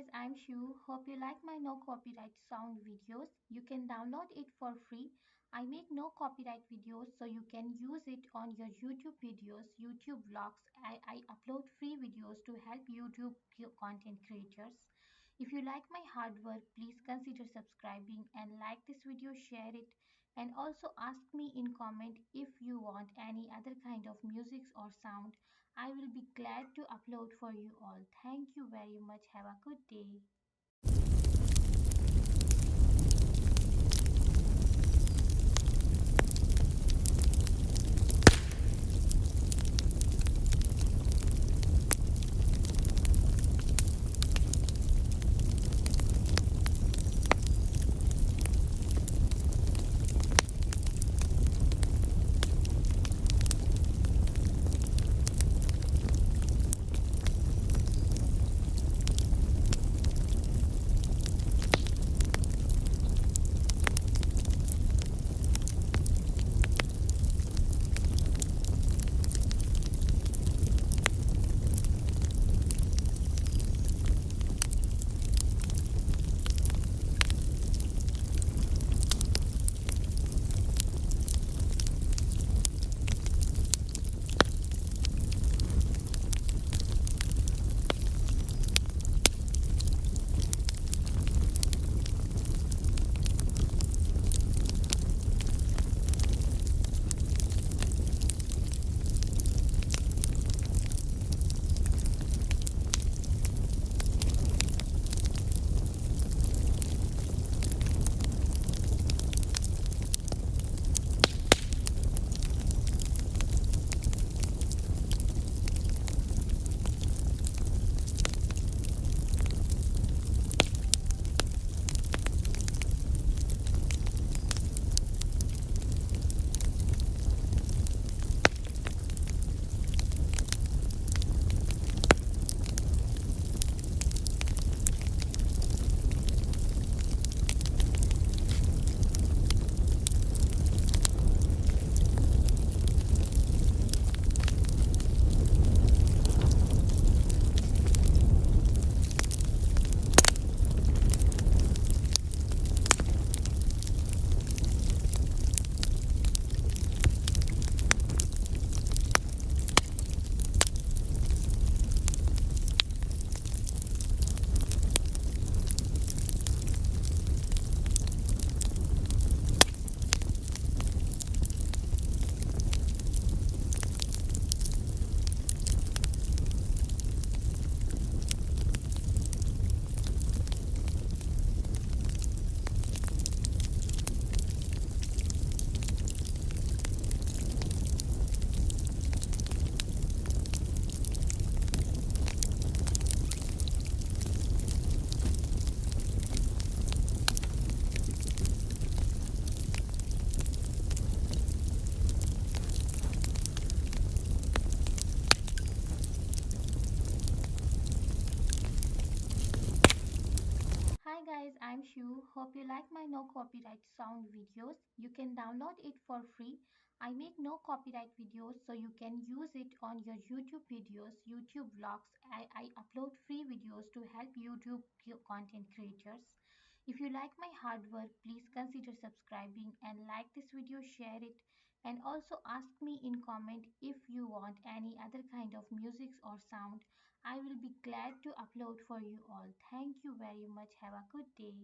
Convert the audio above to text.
guys, I'm Shu. Hope you like my no copyright sound videos. You can download it for free. I make no copyright videos so you can use it on your YouTube videos, YouTube vlogs. I upload free videos to help YouTube content creators. If you like my hard work, please consider subscribing and like this video, share it, and also ask me in comment if you want any other kind of music or sound. I will be glad to upload for you all. Thank you very much. Have a good day. Hi guys, I'm Shu. Hope you like my no copyright sound videos. You can download it for free. I make no copyright videos so you can use it on your YouTube videos, YouTube vlogs. I upload free videos to help YouTube content creators. If you like my hard work, please consider subscribing and like this video, share it, and also ask me in comment if you want any other kind of music or sound. I will be glad to upload for you all. Thank you very much. Have a good day.